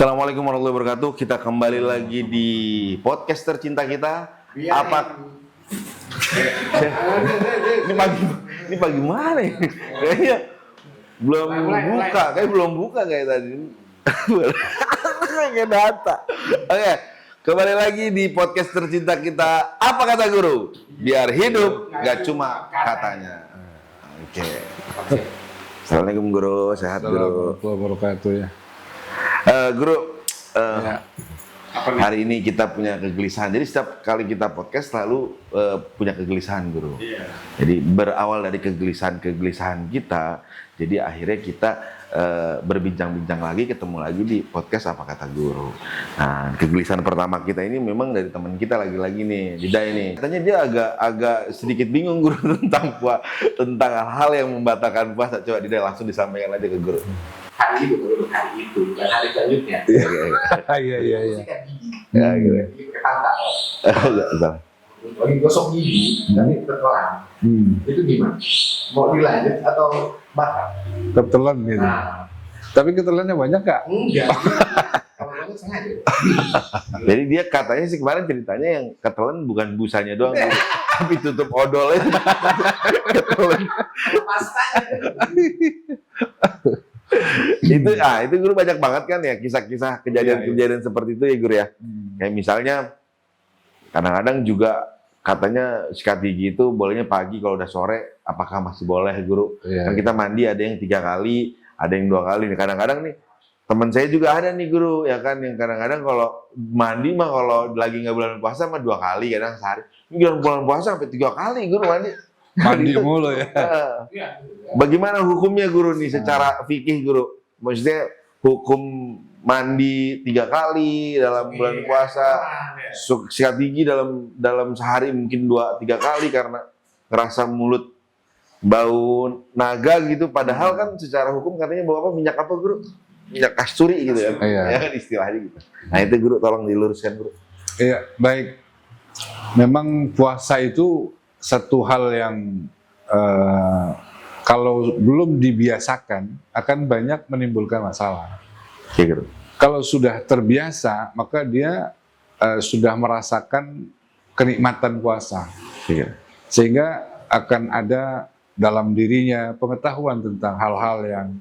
Assalamualaikum warahmatullahi wabarakatuh. Kita kembali lagi di podcast tercinta kita. Ini pagi mana ya? Kayaknya belum buka kayak tadi. Kayak data. Oke, kembali lagi di podcast tercinta kita. Apa kata guru? Biar hidup gak cuma katanya. Oke. Assalamualaikum guru, sehat guru. Assalamualaikum wabarakatuh ya. Guru, hari ini kita punya kegelisahan. Jadi setiap kali kita podcast selalu punya kegelisahan, guru. Jadi berawal dari kegelisahan kita, jadi akhirnya kita berbincang-bincang lagi, ketemu lagi di podcast Apa Kata Guru. Nah, kegelisahan pertama kita ini memang dari teman kita lagi-lagi nih, Dida ini. Katanya dia agak sedikit bingung, guru, tentang hal-hal yang membatalkan puasa. Coba Dida langsung disampaikan aja ke guru. Hari itu, bukan hari selanjutnya. Iya. Ya, gitu. Lagi gosok gigi, nanti tertelan. Itu gimana? Mau dilanjut atau batal? Ketelan gitu. Nah, Tapi ketelannya banyak Kak? enggak. Kalau banget sengaja. Jadi dia katanya sih kemarin ceritanya yang ketelan bukan busanya doang, tapi tutup odolnya. Ketelan. Pastanya. Itu guru banyak banget kan ya kisah-kisah kejadian-kejadian seperti itu ya guru ya. Kayak misalnya kadang-kadang juga katanya sikat gigi itu bolehnya pagi, kalau udah sore apakah masih boleh guru? Iya. Kan kita mandi ada yang 3 kali, ada yang 2 kali. Kadang-kadang nih teman saya juga ada nih guru ya kan, yang kadang-kadang kalau mandi mah kalau lagi nggak bulan puasa mah 2 kali, kadang sehari. Ini bulan puasa sampai 3 kali guru mandi. Mandi mulu ya. Bagaimana hukumnya guru nih secara fikih guru? Maksudnya hukum mandi 3 kali dalam bulan puasa, sikat gigi dalam sehari mungkin 2-3 kali karena ngerasa mulut bau naga gitu. Padahal kan secara hukum katanya bau apa, minyak apa guru? Minyak kasturi gitu ya. Iya. Ya kan istilahnya gitu. Nah itu guru tolong diluruskan guru. Iya, baik. Memang puasa itu satu hal yang kalau belum dibiasakan akan banyak menimbulkan masalah. Oke guru. Kalau sudah terbiasa, maka dia sudah merasakan kenikmatan puasa. Oke guru. Sehingga akan ada dalam dirinya pengetahuan tentang hal-hal yang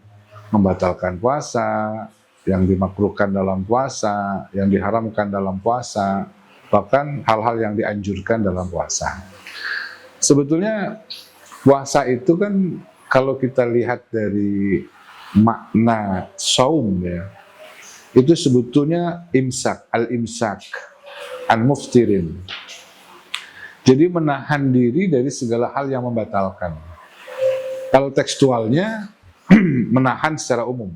membatalkan puasa, yang dimakruhkan dalam puasa, yang diharamkan dalam puasa, bahkan hal-hal yang dianjurkan dalam puasa. Sebetulnya puasa itu kan kalau kita lihat dari makna saum ya, itu sebetulnya imsak, al-imsak, an-muftirin. Jadi menahan diri dari segala hal yang membatalkan. Kalau tekstualnya menahan secara umum.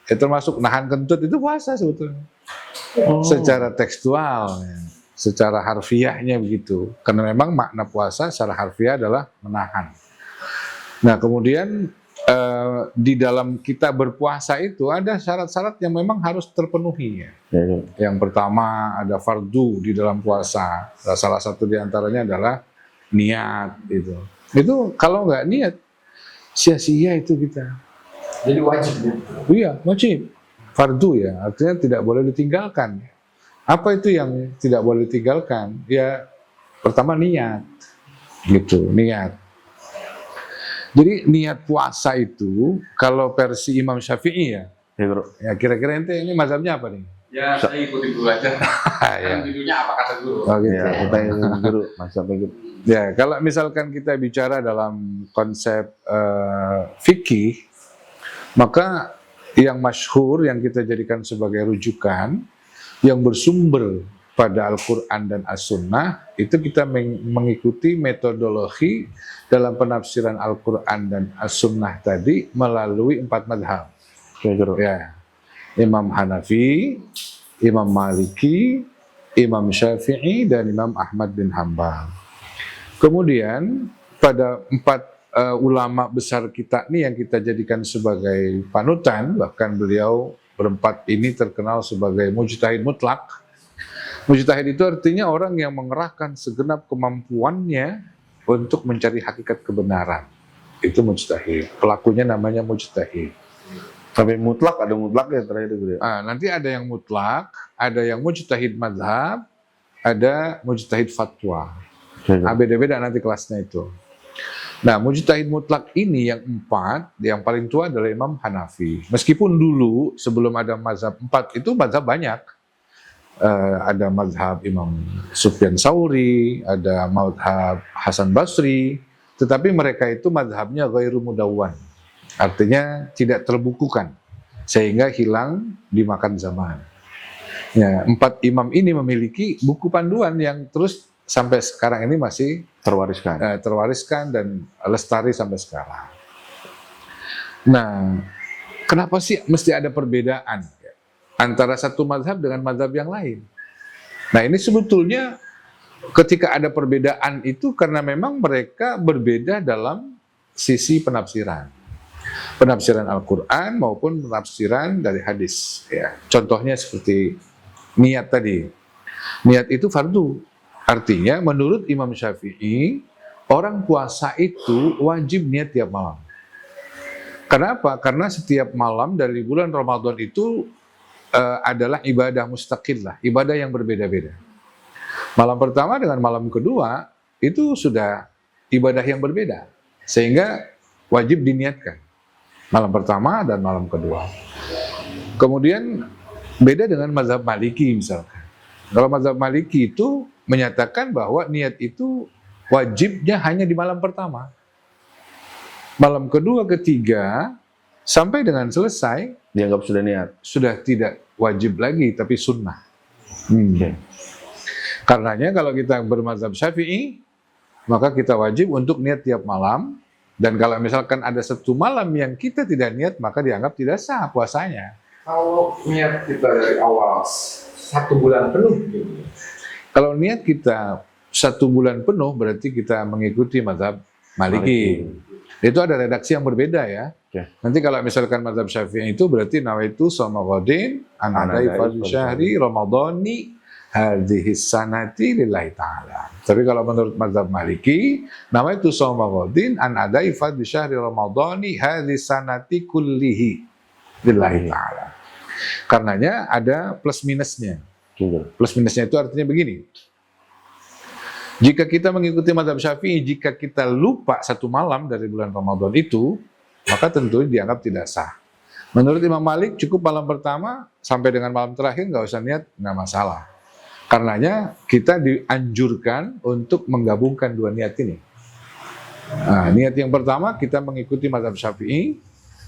Ya, termasuk nahan kentut itu puasa sebetulnya. Secara tekstual ya. Secara harfiahnya begitu, karena memang makna puasa secara harfiah adalah menahan. Nah kemudian di dalam kita berpuasa itu ada syarat-syarat yang memang harus terpenuhi. Ya. Yang pertama ada fardu di dalam puasa. Salah satu diantaranya adalah niat itu. Itu kalau nggak niat sia-sia itu kita. Jadi wajib. Iya wajib. Fardu ya, artinya tidak boleh ditinggalkan. Apa itu yang tidak boleh ditinggalkan? Ya, pertama niat, gitu, niat. Jadi niat puasa itu, kalau versi Imam Syafi'i ya, ya kira-kira ente ini mazhabnya apa nih? Ya, saya ikuti dulu aja. Ya. Judulnya Apa Kata Guru? Oh, gitu. Ya, kita yang guru, mazhabnya guru. Ya, kalau misalkan kita bicara dalam konsep fikih, maka yang masyhur yang kita jadikan sebagai rujukan yang bersumber pada Al-Quran dan As-Sunnah, itu kita mengikuti metodologi dalam penafsiran Al-Quran dan As-Sunnah tadi melalui 4 madhab. Ya. Imam Hanafi, Imam Maliki, Imam Syafi'i, dan Imam Ahmad bin Hanbal. Kemudian pada 4 ulama besar kita nih yang kita jadikan sebagai panutan, bahkan beliau berempat ini terkenal sebagai mujtahid mutlak. Mujtahid itu artinya orang yang mengerahkan segenap kemampuannya untuk mencari hakikat kebenaran. Itu mujtahid. Pelakunya namanya mujtahid. Sampai mutlak, ada mutlak ya terakhir itu ya. Nanti ada yang mutlak, ada yang mujtahid mazhab, ada mujtahid fatwa. Beda-beda nanti kelasnya itu. Nah, mujtahid mutlak ini yang 4, yang paling tua adalah Imam Hanafi. Meskipun dulu sebelum ada mazhab 4 itu mazhab banyak. Ada mazhab Imam Sufyan Tsauri, ada mazhab Hasan Basri, tetapi mereka itu mazhabnya ghairu mudawwan. Artinya tidak terbukukan sehingga hilang dimakan zaman. Ya, 4 imam ini memiliki buku panduan yang terus sampai sekarang ini masih terwariskan dan lestari sampai sekarang. Nah, kenapa sih mesti ada perbedaan antara satu mazhab dengan mazhab yang lain? Nah, ini sebetulnya ketika ada perbedaan itu karena memang mereka berbeda dalam sisi penafsiran. Penafsiran Al-Quran maupun penafsiran dari hadis. Ya. Contohnya seperti niat tadi. Niat itu fardu. Artinya menurut Imam Syafi'i, orang puasa itu wajib niat tiap malam. Kenapa? Karena setiap malam dari bulan Ramadan itu adalah ibadah mustaqillah, ibadah yang berbeda-beda. Malam pertama dengan malam kedua itu sudah ibadah yang berbeda, sehingga wajib diniatkan. Malam pertama dan malam kedua. Kemudian beda dengan mazhab Maliki misalkan. Kalau mazhab Maliki itu menyatakan bahwa niat itu wajibnya hanya di malam pertama. Malam kedua, ketiga, sampai dengan selesai, dianggap sudah niat. Sudah tidak wajib lagi, tapi sunnah. Karenanya kalau kita bermazhab Syafi'i, maka kita wajib untuk niat tiap malam. Dan kalau misalkan ada satu malam yang kita tidak niat, maka dianggap tidak sah puasanya. Kalau niat kita dari awal 1 bulan penuh, gitu. Kalau niat kita 1 bulan penuh, berarti kita mengikuti mazhab Maliki. Itu ada redaksi yang berbeda ya. Nanti kalau misalkan mazhab Syafi'i itu berarti nawaitu shauma ghadin an adai fardhi syahri ramadhani hadhihi sanati lillahi ta'ala. Tapi kalau menurut mazhab Maliki, nawaitu shauma ghadin an adai fardhi syahri ramadhani hadhihi sanati kullihi lillahi ta'ala. Karenanya ada plus minusnya. Plus minusnya itu artinya begini. Jika kita mengikuti mazhab Syafi'i, jika kita lupa 1 malam dari bulan Ramadan itu, maka tentu dianggap tidak sah. Menurut Imam Malik, cukup malam pertama sampai dengan malam terakhir nggak usah niat, nggak masalah. Karenanya kita dianjurkan untuk menggabungkan 2 niat ini. Nah, niat yang pertama kita mengikuti mazhab Syafi'i,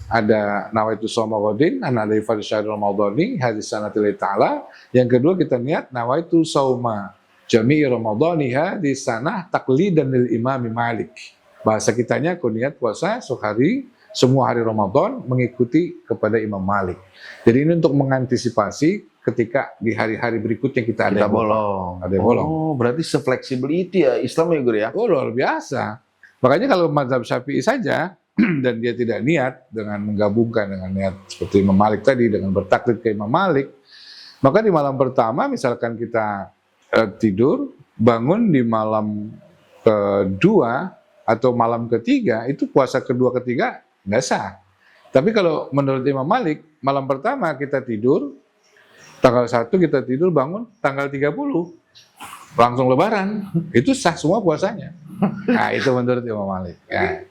ada nawaitu shauma ghadin an adai fardhi syahri ramadhani hadhihi sanati lillahi ta'ala. Yang kedua kita niat nawaitu shauma jami'i ramadhani hadhihi sanah taqlidan lil Imam Malik. Bahasa kitanya aku niat puasa sehari semua hari Ramadan mengikuti kepada Imam Malik. Jadi ini untuk mengantisipasi ketika di hari-hari berikutnya kita ada bolong. Ada yang bolong. Oh, berarti se-fleksibel itu ya Islam ya, Guru ya? Oh, luar biasa. Makanya kalau mazhab Syafi'i saja dan dia tidak niat dengan menggabungkan dengan niat seperti Imam Malik tadi dengan bertaklid ke Imam Malik, maka di malam pertama misalkan kita tidur, bangun di malam kedua atau malam ketiga, itu puasa kedua ketiga nggak sah. Tapi kalau menurut Imam Malik, malam pertama kita tidur, tanggal 1 kita tidur, bangun tanggal 30, langsung lebaran, itu sah semua puasanya. Nah, itu menurut Imam Malik. Ya.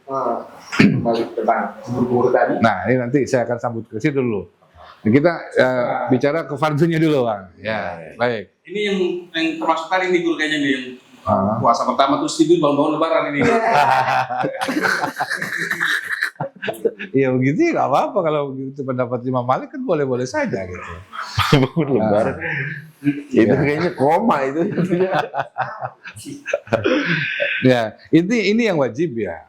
Balik tentang guru tadi. Nah, ini nanti saya akan sambut ke situ dulu. Kita bicara ke fardunya dulu, Bang. Ya, baik. Ini yang termasuk tadi nih Guru kayaknya nih, yang puasa pertama terus tidur bangun-bangun lebaran ini. Iya begitu ya nggak apa-apa, kalau begitu pendapat Imam Malik kan boleh-boleh saja gitu. Bangun lebaran. Itu kayaknya koma itu. Ya, ini yang wajib ya.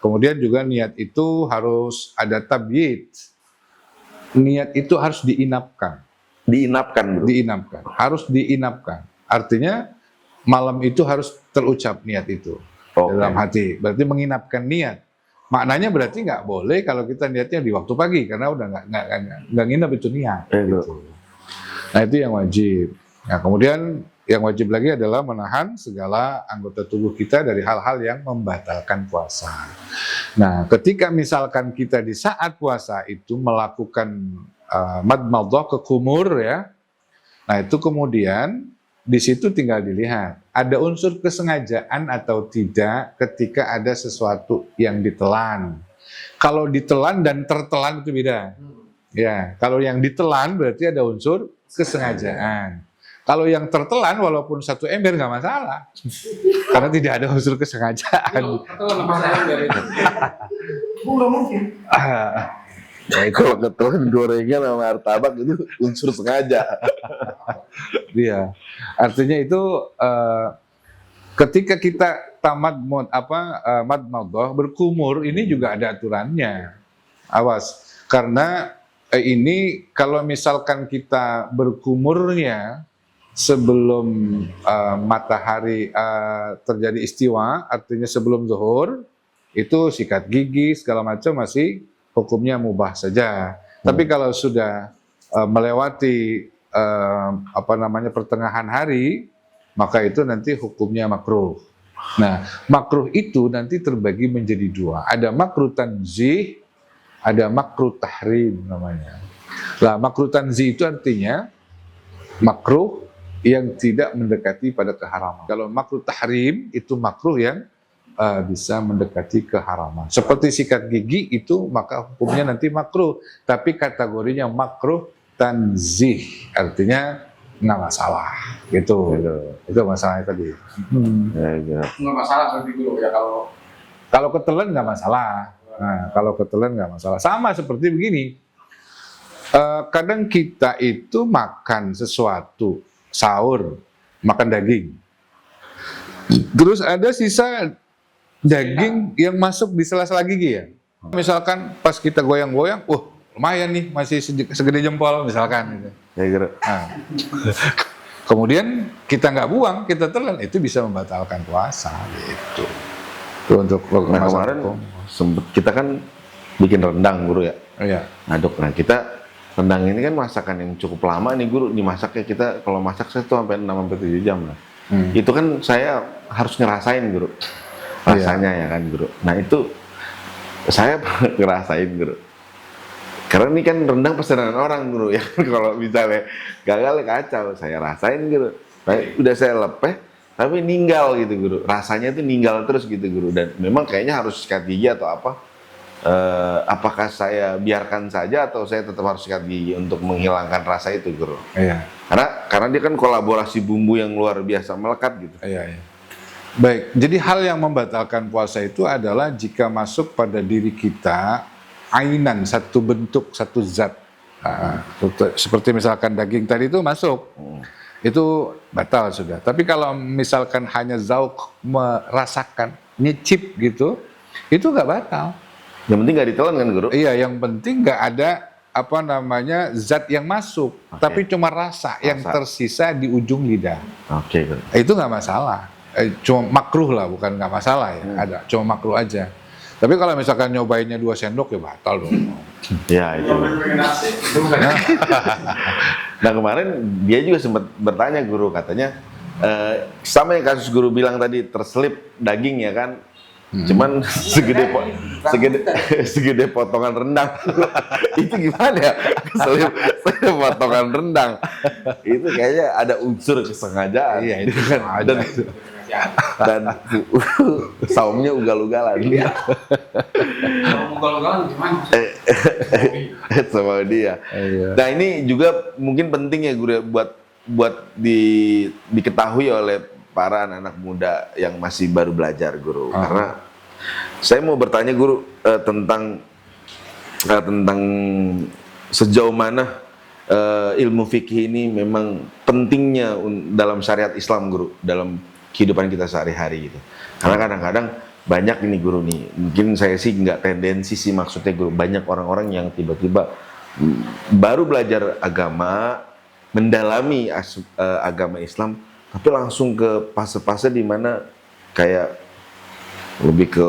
Kemudian juga niat itu harus ada tabyid. Niat itu harus diinapkan. Diinapkan, Bro. Diinapkan. Harus diinapkan. Artinya malam itu harus terucap niat itu dalam hati. Berarti menginapkan niat. Maknanya berarti nggak boleh kalau kita niatnya di waktu pagi karena udah nggak nginap itu niat. Gitu. Nah itu yang wajib. Nah kemudian yang wajib lagi adalah menahan segala anggota tubuh kita dari hal-hal yang membatalkan puasa. Nah, ketika misalkan kita di saat puasa itu melakukan madmadah ke kumur ya, nah itu kemudian di situ tinggal dilihat ada unsur kesengajaan atau tidak ketika ada sesuatu yang ditelan. Kalau ditelan dan tertelan itu beda. Ya, kalau yang ditelan berarti ada unsur kesengajaan. Kalau yang tertelan walaupun 1 ember nggak masalah, karena tidak ada unsur kesengajaan. Atau lepas ember itu. Nggak mungkin. Kalau ketelan gorengan sama martabak itu unsur sengaja. Iya, artinya itu ketika kita tamat madmadah berkumur ini juga ada aturannya. Awas, karena ini kalau misalkan kita berkumurnya sebelum matahari terjadi istiwa, artinya sebelum zuhur, itu sikat gigi segala macam masih hukumnya mubah saja. Tapi kalau sudah melewati pertengahan hari, maka itu nanti hukumnya makruh. Nah, makruh itu nanti terbagi menjadi 2. Ada makruh tanzih, ada makruh tahrim namanya. Nah, makruh tanzih itu artinya makruh yang tidak mendekati pada keharaman. Kalau makruh tahrim itu makruh yang bisa mendekati keharaman. Seperti sikat gigi itu maka hukumnya nanti makruh, tapi kategorinya makruh tanzih, artinya nggak masalah, gitu. Itu masalahnya tadi. Nggak masalah berarti guru ya Kalau ketelan nggak masalah. Nah, kalau ketelan nggak masalah. Sama seperti begini. Kadang kita itu makan sesuatu, sahur, makan daging. Terus ada sisa daging yang masuk di sela-sela gigi ya. Misalkan pas kita goyang-goyang, lumayan nih, masih segede jempol misalkan. Gitu. Nah, kemudian kita nggak buang, kita telan, itu bisa membatalkan puasa gitu. Itu untuk kemarin kita kan bikin rendang guru ya. Iya. Ngaduk. Nah kita rendang ini kan masakan yang cukup lama nih guru, dimasaknya kita kalau masak saya tuh sampai 6-7 jam lah. Itu kan saya harus ngerasain guru rasanya ya kan guru. Nah itu saya ngerasain guru. Karena ini kan rendang pesanan orang guru ya. Kalau misalnya gagal kacau, saya rasain guru. Nah, udah saya lepeh, tapi ninggal gitu guru. Rasanya tuh ninggal terus gitu guru. Dan memang kayaknya harus sikat gigi atau apa. Apakah saya biarkan saja atau saya tetap harus sikat gigi untuk menghilangkan rasa itu guru? Iya. Karena dia kan kolaborasi bumbu yang luar biasa melekat gitu. Iya. Baik, jadi hal yang membatalkan puasa itu adalah jika masuk pada diri kita ainan, satu bentuk, satu zat. Seperti misalkan daging tadi itu masuk, itu batal sudah. Tapi kalau misalkan hanya zauk, merasakan, nyicip gitu, itu nggak batal. Yang penting nggak ditelan kan guru? Iya, yang penting nggak ada zat yang masuk, tapi cuma rasa yang tersisa di ujung lidah. Oke, guru. Itu nggak masalah. Cuma makruh lah, bukan nggak masalah ya. Ada, cuma makruh aja. Tapi kalau misalkan nyobainnya 2 sendok ya batal dong. Ya itu. Nah kemarin dia juga sempat bertanya guru, katanya sama yang kasus guru bilang tadi, terselip daging ya kan. Cuman segede potongan rendang. Itu gimana ya? Selip potongan rendang. Itu kayaknya ada unsur kesengajaan. Iya, itu kan ada. Dan saumnya ugal-ugalan. Kalau ugal-ugalan gimana? Sama dia. Nah ini juga mungkin penting ya guru buat diketahui oleh para anak-anak muda yang masih baru belajar guru. Karena saya mau bertanya guru tentang sejauh mana ilmu fikih ini memang pentingnya dalam syariat Islam guru, dalam kehidupan kita sehari-hari gitu. Karena kadang-kadang banyak ini guru nih, mungkin saya sih nggak tendensi sih maksudnya guru, banyak orang-orang yang tiba-tiba baru belajar agama, mendalami agama Islam, tapi langsung ke fase-fase di mana kayak lebih ke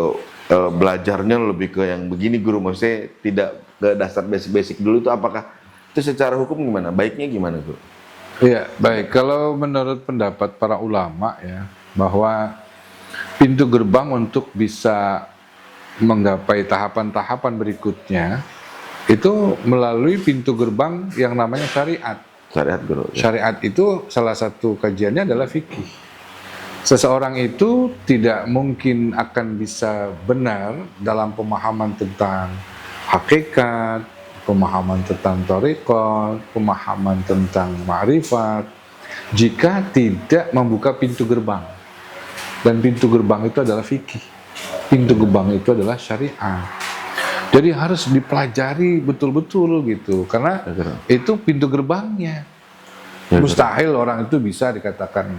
belajarnya lebih ke yang begini guru, maksudnya tidak ke dasar basic-basic dulu. Itu apakah itu secara hukum gimana? Baiknya gimana guru? Iya, baik. Kalau menurut pendapat para ulama ya, bahwa pintu gerbang untuk bisa menggapai tahapan-tahapan berikutnya itu melalui pintu gerbang yang namanya syariat. Syariat guru. Syariat itu salah satu kajiannya adalah fikih. Seseorang itu tidak mungkin akan bisa benar dalam pemahaman tentang hakikat, pemahaman tentang thariqat, pemahaman tentang ma'rifat jika tidak membuka pintu gerbang. Dan pintu gerbang itu adalah fikih. Pintu gerbang itu adalah syariat. Jadi harus dipelajari betul-betul gitu, karena itu pintu gerbangnya. Mustahil orang itu bisa dikatakan,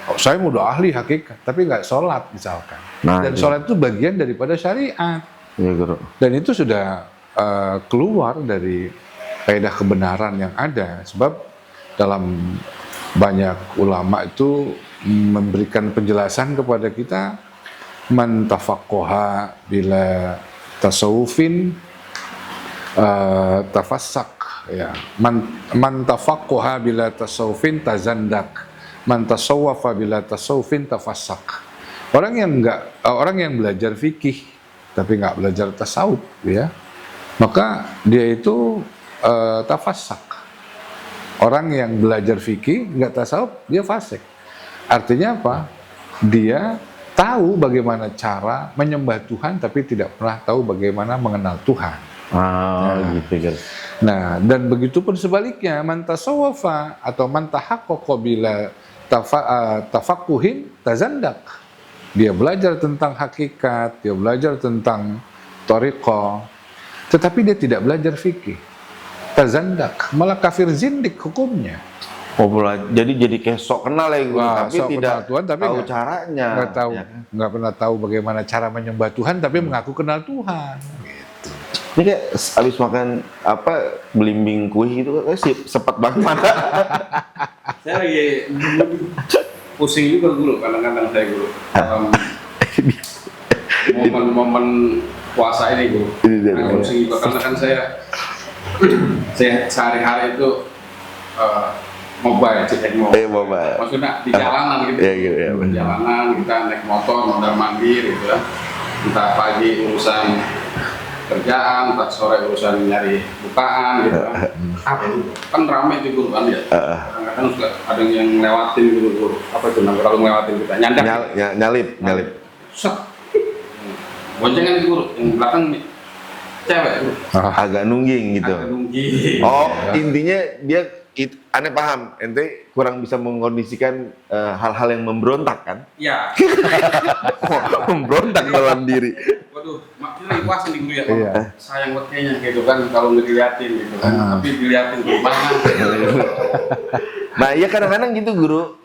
oh, saya udah ahli hakikat, tapi nggak sholat misalkan. Dan sholat itu bagian daripada syariat. Dan itu sudah keluar dari kaidah kebenaran yang ada, sebab dalam banyak ulama itu memberikan penjelasan kepada kita, man tafaqqaha bila tasawufin tafassak, ya, man tafaqqaha bila tasawufin tazandak, man tasawwafa bila tasawufin tafassak. Orang yang belajar fikih tapi nggak belajar tasawuf, ya, maka dia itu tafassak. Orang yang belajar fikih nggak tasawuf, dia fasik. Artinya apa? Dia tahu bagaimana cara menyembah Tuhan tapi tidak pernah tahu bagaimana mengenal Tuhan. Gitu. Nah, dan begitu pun sebaliknya, man tasawwafa atau man tahaqqaqa bila tafaqquhin tazandak. Dia belajar tentang hakikat, dia belajar tentang thariqah, tetapi dia tidak belajar fikih. Tazandak, malah kafir zindik hukumnya. Jadi kayak sok kenal ya guru, tapi tidak Tuhan, tapi tahu caranya. Nggak tahu, ya kan? nggak pernah tahu bagaimana cara menyembah Tuhan, tapi mengaku kenal Tuhan. Gitu. Ini kayak habis makan belimbing kuih gitu, kayak sepet banget mata. Saya lagi pusing juga guru, kadang-kadang saya guru. Momen-momen puasa ini guru. Pusing juga karena kan saya sehari-hari itu mobile. Maksudnya di jalanan gitu. Di jalanan kita naik motor, mondar mandir gitu ya. Entah pagi urusan kerjaan, entah sore urusan nyari bukaan gitu kan. Apa itu? Kan ramai itu guru kan ya. Kadang-kadang suka ada yang ngelewatin gitu guru. Apa itu namanya kalau ngelewatin kita? Nyandak. Nyalip. Set. Boncengan guru, yang belakang cewek guru. Agak nungging gitu. Oh, intinya dia aneh paham, ente kurang bisa mengkondisikan hal-hal yang memberontak kan? Iya. Memberontak dalam diri. Waduh, maksudnya lagi puasa nih guru ya. Sayang buat kayaknya gitu kan kalau nggak diliatin gitu kan. Tapi diliatin gimana? Nah, ya kadang-kadang gitu guru,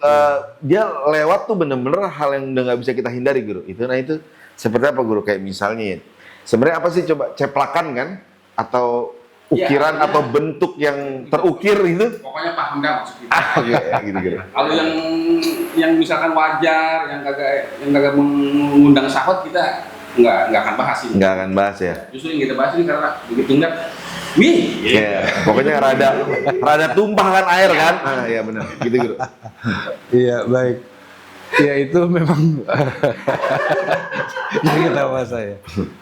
dia lewat tuh bener-bener hal yang udah nggak bisa kita hindari guru. Itu seperti apa guru? Kayak misalnya, sebenarnya apa sih coba ceplakan kan? Atau ukiran atau bentuk yang terukir gitu? Pokoknya paham dah maksud kita. Gitu. Kalau yang misalkan wajar, yang kagak mengundang syahwat kita nggak akan bahas ini. Nggak akan bahas ya. Justru yang kita bahas ini karena begitu enggak, wih. Pokoknya rada tumpah kan air kan? Iya benar. Gitu guru. Iya baik. Ya itu memang yang kita bahas saya.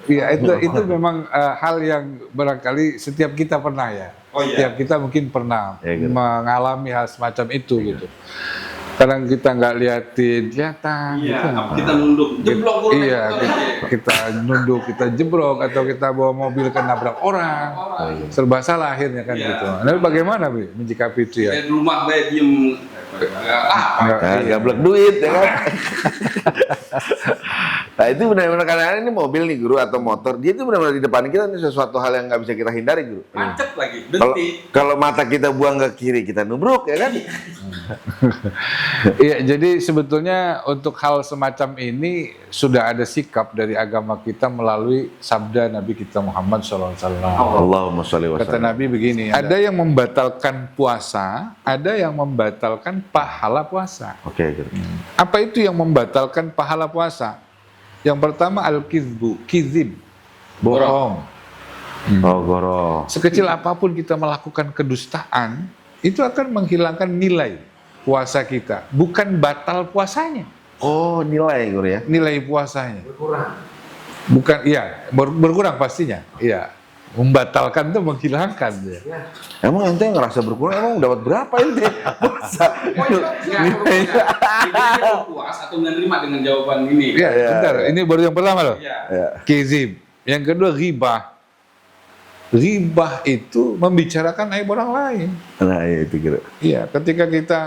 Ya itu memang hal yang barangkali setiap kita pernah ya. Setiap kita mungkin pernah mengalami hal semacam itu gitu. Kadang kita nggak kelihatan. Iya, gitu. kita nunduk, jeblok guru. Iya, kita nunduk, kita jebrok atau kita bawa mobil ke nabrak orang. Serba salah akhirnya kan gitu. Nah, bagaimana Bi menyikapi itu ya? Di rumah baik diem. Gablek duit ya kan. Nah itu benar-benar kadang-kadang ini mobil nih guru atau motor, dia itu benar-benar di depan kita, ini sesuatu hal yang nggak bisa kita hindari guru. Macet lagi, kalau mata kita buang ke kiri kita nubruk ya kan. Iya, jadi sebetulnya untuk hal semacam ini sudah ada sikap dari agama kita melalui sabda Nabi kita Muhammad SAW. Allahumma sholli wa sallim. Kata Nabi begini, ada yang membatalkan puasa, ada yang membatalkan pahala puasa. Oke. Apa itu yang membatalkan pahala puasa? Yang pertama al-kizbu, kizib, bohong. Goro. Sekecil apapun kita melakukan kedustaan, itu akan menghilangkan nilai puasa kita, bukan batal puasanya. Oh, nilai guru ya? Nilai puasanya. Bukan, iya, berkurang pastinya. Iya. Membatalkan itu menghilangkan ya. Emang ente ngerasa berkurang, emang dapat berapa ente? Puasa. Puas atau menerima dengan jawaban ini? Iya, bentar. Ini baru yang pertama loh. Iya. Kizib. Yang kedua ghibah. Ghibah itu membicarakan aib orang lain. Nah, ya itu kira. Iya, ketika kita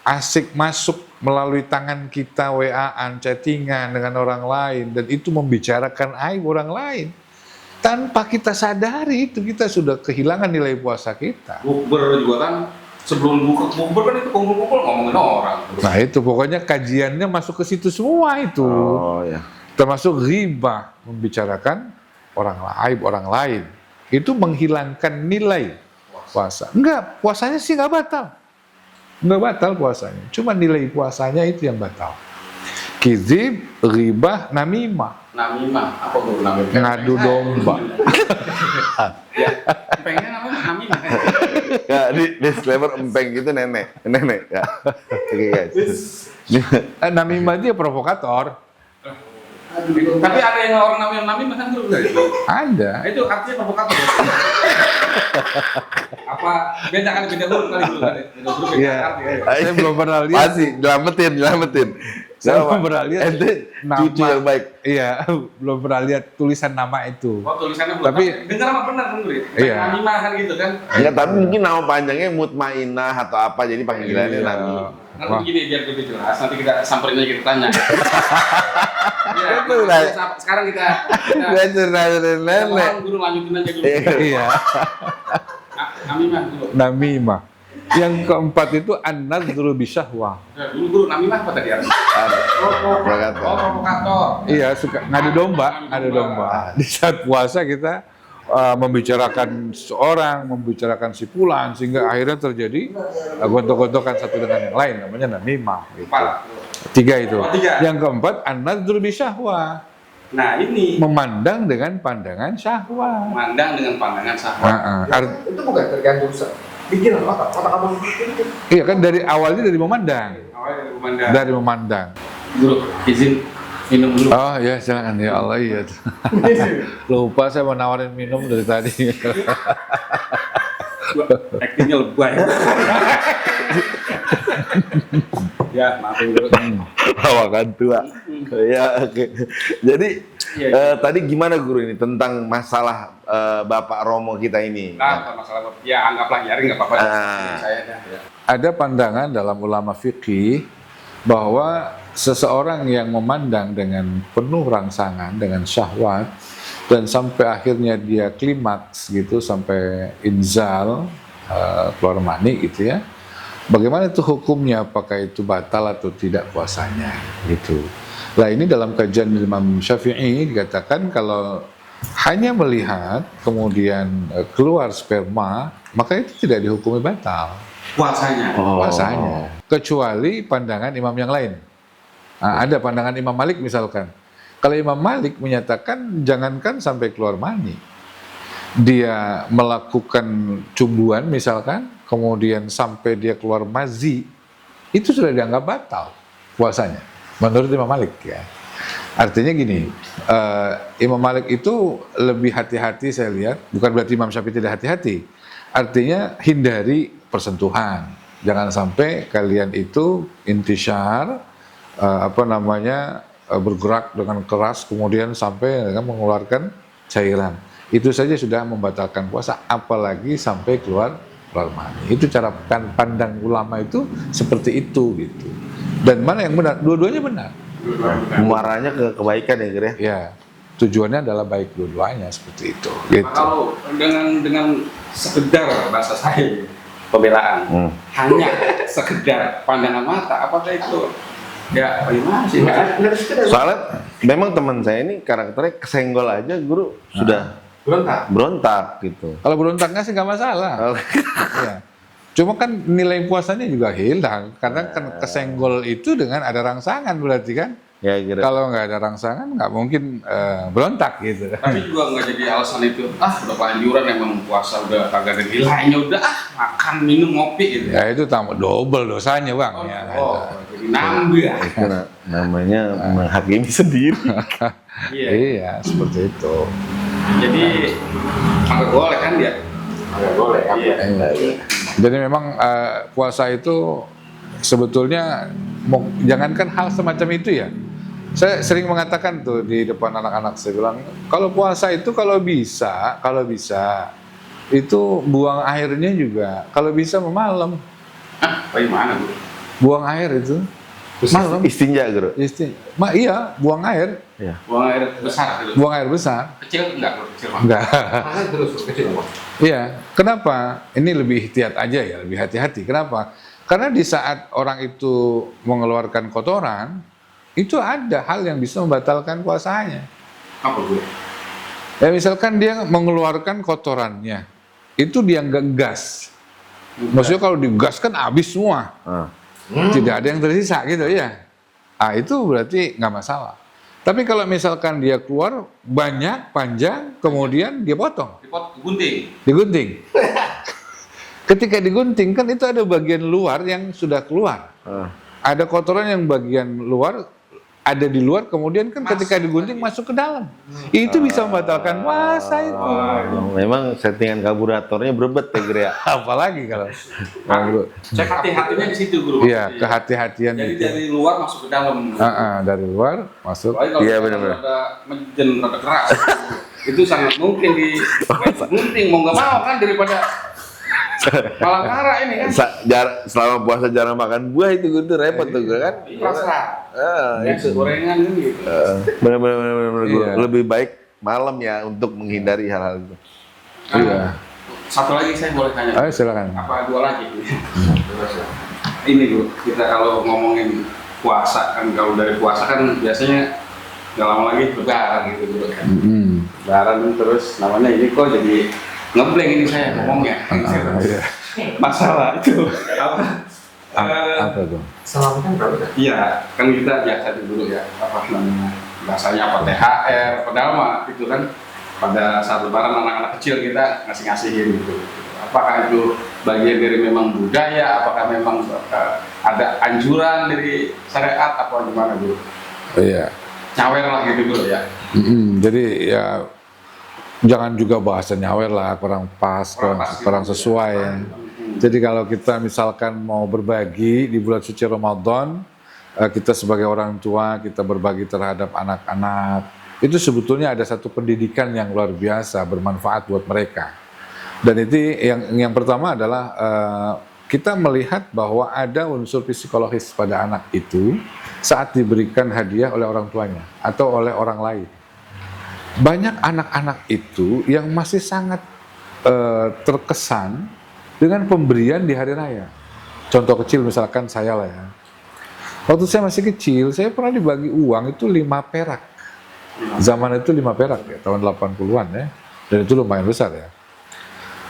asik masuk melalui tangan kita WA-an, chattingan dengan orang lain, dan itu membicarakan aib orang lain, tanpa kita sadari itu kita sudah kehilangan nilai puasa kita. Bukber juga kan, sebelum bukber kan itu kumpul-kumpul ngomongin orang. Nah itu pokoknya kajiannya masuk ke situ semua itu. Oh ya. Termasuk ghibah, membicarakan aib orang lain. Itu menghilangkan nilai puasa. Enggak, puasanya sih enggak batal. Enggak batal puasanya. Cuma nilai puasanya itu yang batal. Kizib, ghibah, namimah. Namimah, apa tuh namimah? Ngadu domba. Ya, empengnya namanya namimah. Ya, di disclaimer empeng gitu nenek ya. Oke guys. Namimah dia provokator. Tapi ada yang orang namimah kan dulu itu. Ada. Itu artinya provokator. Apa beda huruf kali dulu kan? Beda huruf beda Iya. arti. Saya belum pernah lihat. Pasti nyelamatin. Saya belum pernah lihat Ente cucu yang baik. Iya, belum pernah lihat tulisan nama itu. Oh tulisannya belum. Tapi dengar apa benar kan Bri? Iya. Namimah kan gitu kan? Ya, tapi mungkin nama panjangnya Mutmainah atau apa, jadi panggilannya Iya. Nami. Nanti begini biar lebih jelas, nanti kita samperin aja kita tanya. Ya, Itu lah. sekarang kita Gue cerita-cerita nenek. mohon guru lanjutin aja dulu. Iya, Namimah dulu. namimah. Yang keempat itu an-nadzru bisyahwah. Ya, dulu guru namimah apa tadi? Provokator. Provokator. Iya, suka ngadu domba. Di saat puasa kita membicarakan seorang, membicarakan si fulan, sehingga akhirnya terjadi gontok-gontokan satu dengan yang lain, namanya namimah. Gitu. 3 itu. Oh, 3. Yang keempat an-nadzru bisyahwah. Nah ini Memandang dengan pandangan syahwat. memandang dengan pandangan syahwat. Itu bukan tergantung pikiran otak kamu pikir. Iya kan dari awalnya dari memandang. Awalnya dari memandang. Dari memandang. Guru izin minum dulu. Oh ya jangan ya Allah iya. Lupa saya mau nawarin minum dari tadi. Aktingnya lebay. Ya maafin dulu. Lawakan tua. Ya oke. Jadi Iya. tadi gimana guru ini tentang masalah Bapak Romo kita ini? Nah, masalah ya anggaplah nyaring nggak apa-apa. Ah. Saya dah. Ya. Ada pandangan dalam ulama fikih bahwa seseorang yang memandang dengan penuh rangsangan, dengan syahwat, dan sampai akhirnya dia klimaks gitu, sampai inzal, keluar mani gitu ya. Bagaimana itu hukumnya? Apakah itu batal atau tidak puasanya? Gitu. Nah ini dalam kajian Imam Syafi'i dikatakan kalau hanya melihat kemudian keluar sperma, maka itu tidak dihukumi batal Puasanya. puasanya, kecuali pandangan imam yang lain. Nah, ada pandangan Imam Malik misalkan. Kalau Imam Malik menyatakan jangankan sampai keluar mani, dia melakukan cumbuan misalkan, kemudian sampai dia keluar mazi, itu sudah dianggap batal puasanya, menurut Imam Malik ya. Artinya gini, Imam Malik itu lebih hati-hati saya lihat, bukan berarti Imam Syafi'i tidak hati-hati. Artinya hindari persentuhan, jangan sampai kalian itu intisyar, bergerak dengan keras kemudian sampai mengeluarkan cairan. Itu saja sudah membatalkan puasa, apalagi sampai keluar mani. Itu cara pandang ulama itu seperti itu gitu. Dan mana yang benar? Dua-duanya benar. Muaranya ke kebaikan ya, Gere? Ya, tujuannya adalah baik dua-duanya seperti itu. Gitu. Kalau dengan sekedar bahasa saya pembelaan, hanya sekedar pandangan mata, apakah itu ya bagaimana sih? Soalnya memang teman saya ini karakternya kesenggol aja guru sudah berontak gitu. Kalau berontaknya sih nggak masalah. Ya. Cuma kan nilai puasanya juga hilang karena kan kesenggol itu dengan ada rangsangan berarti kan. Ya, Gere. Kalau nggak ada rangsangan nggak mungkin berontak gitu. Tapi juga nggak jadi alasan itu, udah kelanjuran emang puasa udah kagak ada nilainya, udah makan minum ngopi gitu. Ya itu tambah double dosanya bang. Ya, jadi nambah. Itu namanya menghakimi sendiri. Iya, seperti itu. Jadi agak boleh kan dia? Nggak boleh. Iya. Jadi memang puasa itu sebetulnya jangankan hal semacam itu ya. Saya sering mengatakan tuh di depan anak-anak, saya bilang kalau puasa itu kalau bisa itu buang airnya juga kalau bisa malam. Bagaimana Bu? Buang air itu malam. Istinja, Guru. Iya, buang air. Ya. Buang air besar gitu. Buang air besar. Kecil enggak? Kecil mah. Enggak. Masa terus kecil Pak? Iya, kenapa? Ini lebih ihtiyat aja ya, lebih hati-hati. Kenapa? Karena di saat orang itu mengeluarkan kotoran, itu ada hal yang bisa membatalkan puasanya. Apa Bu? Ya misalkan dia mengeluarkan kotorannya, itu dia nggak gas. Maksudnya kalau digas kan habis semua, tidak ada yang tersisa gitu ya. Ah itu berarti nggak masalah. Tapi kalau misalkan dia keluar banyak, panjang, kemudian dia potong. Digunting. Ketika digunting kan itu ada bagian luar yang sudah keluar. Ada kotoran yang bagian luar ada di luar, kemudian kan ketika digunting masuk ke dalam. Itu bisa membatalkan puasa itu. Memang settingan karburatornya berbet ya, Guru ya. Apalagi kalau Cek hati-hatinya di situ Guru. iya, kehati-hatian Jadi itu. dari luar masuk ke dalam. Dari luar masuk. Apalagi kalau Iya, benar-benar. Ada menjen, rada keras. Itu sangat mungkin digunting mau nggak mau kan daripada malangkara ini kan. Selama puasa jarang makan buah itu Guru, repot tuh Guru kan. Rasa. Itu. Gorengan kan gitu. Benar-benar Guru. Iya. Lebih baik malam ya untuk menghindari hal-hal itu. Iya. Satu lagi saya boleh tanya. Ayo silakan. Apa dua lagi? Ini Bu, kita kalau ngomongin puasa kan, kalau dari puasa kan biasanya nggak lama lagi lebaran gitu Guru kan. Lebaran terus namanya ini kok jadi ngeblank ini saya ngomongnya. Iya. Masalah itu Apa tuh? Selamatan berapa? Iya, kan kita biasa dulu ya, apa namanya, bahasanya apa THR, padahal mah itu kan pada saat lebaran anak-anak kecil kita ngasih-ngasihin gitu. Apakah itu bagian dari memang budaya, apakah memang ada anjuran dari syariat, apa gimana dulu? Iya. Nyawer lah gitu dulu ya. Jadi ya jangan juga bahasa nyawer lah, kurang pas, kurang sesuai. Jadi kalau kita misalkan mau berbagi di bulan suci Ramadan, kita sebagai orang tua, kita berbagi terhadap anak-anak, itu sebetulnya ada satu pendidikan yang luar biasa, bermanfaat buat mereka. Dan itu yang pertama adalah kita melihat bahwa ada unsur psikologis pada anak itu saat diberikan hadiah oleh orang tuanya atau oleh orang lain. Banyak anak-anak itu yang masih sangat terkesan dengan pemberian di hari raya. Contoh kecil misalkan saya lah ya. Waktu saya masih kecil, saya pernah dibagi uang itu 5 perak. Zaman itu 5 perak ya, tahun 80-an ya. Dan itu lumayan besar ya.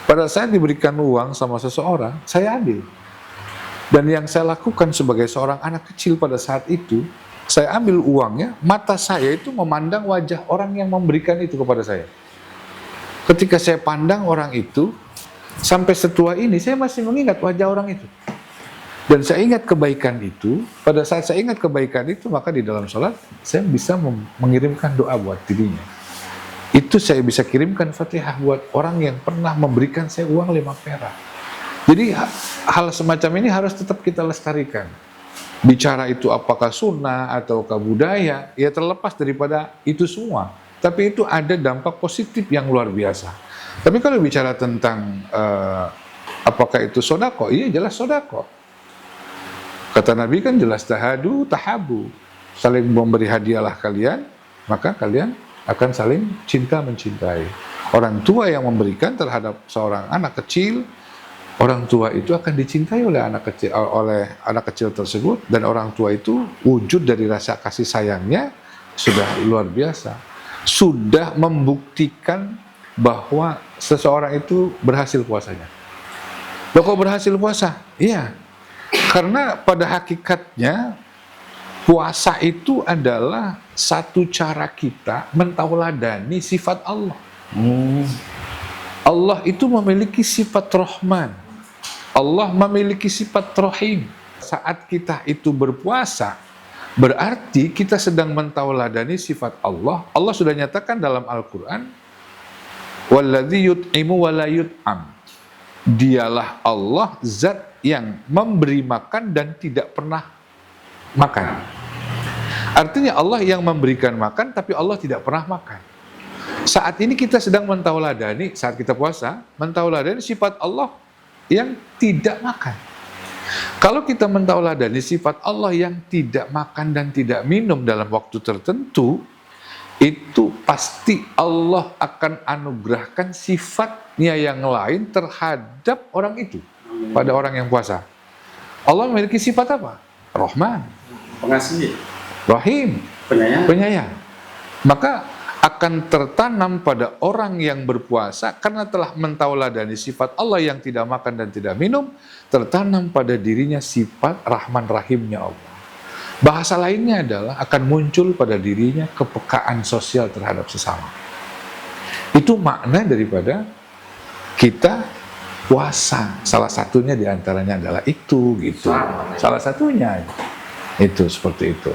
Pada saat diberikan uang sama seseorang, saya ambil. Dan yang saya lakukan sebagai seorang anak kecil pada saat itu, saya ambil uangnya, mata saya itu memandang wajah orang yang memberikan itu kepada saya. Ketika saya pandang orang itu, sampai setua ini saya masih mengingat wajah orang itu. Dan saya ingat kebaikan itu, pada saat saya ingat kebaikan itu, maka di dalam sholat saya bisa mengirimkan doa buat dirinya. Itu saya bisa kirimkan Fatihah buat orang yang pernah memberikan saya uang 5 perak. Jadi hal semacam ini harus tetap kita lestarikan. Bicara itu apakah sunnah ataukah budaya, ya terlepas daripada itu semua. Tapi itu ada dampak positif yang luar biasa. Tapi kalau bicara tentang apakah itu sodako, iya jelas sodako. Kata Nabi kan jelas tahadu, tahabu. Saling memberi hadiahlah kalian, maka kalian akan saling cinta mencintai. Orang tua yang memberikan terhadap seorang anak kecil, orang tua itu akan dicintai oleh anak kecil tersebut, dan orang tua itu wujud dari rasa kasih sayangnya sudah luar biasa. Sudah membuktikan bahwa seseorang itu berhasil puasanya. Loh kok berhasil puasa? Iya. Karena pada hakikatnya puasa itu adalah satu cara kita mentauladani sifat Allah. Allah itu memiliki sifat Rahman. Allah memiliki sifat Rahim. Saat kita itu berpuasa, Berarti kita sedang mentauladani sifat Allah. Allah sudah nyatakan dalam Al-Quran, "Walladzi yut'imu wa la yut'am." Dialah Allah zat yang memberi makan dan tidak pernah makan. Artinya Allah yang memberikan makan, tapi Allah tidak pernah makan. Saat ini kita sedang mentauladani, saat kita puasa, mentauladani sifat Allah yang tidak makan. Kalau kita mentauladani sifat Allah yang tidak makan dan tidak minum dalam waktu tertentu, itu pasti Allah akan anugerahkan sifatnya yang lain terhadap orang itu, pada orang yang puasa. Allah memiliki sifat apa? Rahman, Pengasih, Rahim, penyayang. penyayang. Maka akan tertanam pada orang yang berpuasa karena telah mentauladani sifat Allah yang tidak makan dan tidak minum, tertanam pada dirinya sifat Rahman Rahimnya Allah. Bahasa lainnya adalah akan muncul pada dirinya kepekaan sosial terhadap sesama. Itu makna daripada kita puasa. Salah satunya diantaranya adalah itu, gitu. Salah satunya itu seperti itu.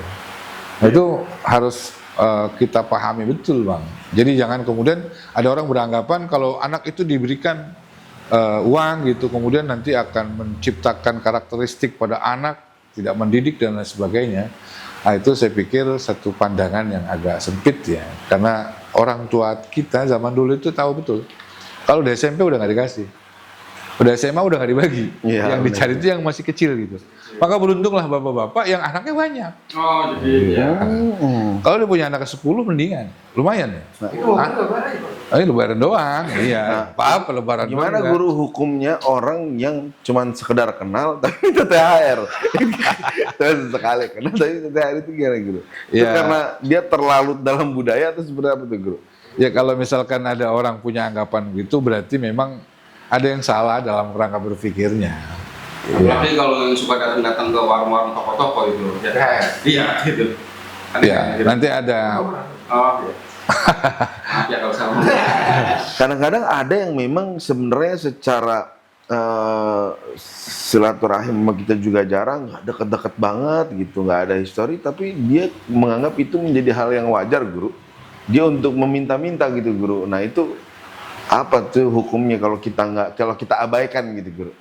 Itu harus kita pahami betul, Bang. Jadi jangan kemudian ada orang beranggapan kalau anak itu diberikan uang gitu, kemudian nanti akan menciptakan karakteristik pada anak, tidak mendidik dan lain sebagainya. Nah, itu saya pikir satu pandangan yang agak sempit ya, karena orang tua kita zaman dulu itu tahu betul. Kalau udah SMP udah nggak dikasih, udah SMA udah nggak dibagi, yang dicari itu yang masih kecil gitu. Maka beruntunglah bapak-bapak yang anaknya banyak. Oh, jadi ya. Kalau dia punya anak ke-10 mendingan, lumayan ya. Ini lebaran doang, iya. Apa lebaran doang? Gimana guru hukumnya orang yang cuman sekedar kenal tapi minta THR? Terus sekali kenal tapi minta THR itu gimana guru? Itu karena dia terlalu dalam budaya atau seperti apa tuh guru? Ya kalau misalkan ada orang punya anggapan gitu, berarti memang ada yang salah dalam kerangka berpikirnya. Apalagi kalau yang suka datang-datang ke warung-warung toko-toko itu, ya, iya gitu. Ya, nanti ada. Oh, iya. Maaf ya kalau salah. Kadang-kadang ada yang memang sebenarnya secara silaturahim sama kita juga jarang, nggak deket-deket banget gitu, nggak ada histori, tapi dia menganggap itu menjadi hal yang wajar, guru. Dia untuk meminta-minta gitu, guru. Nah itu apa tuh hukumnya kalau kita abaikan gitu, guru?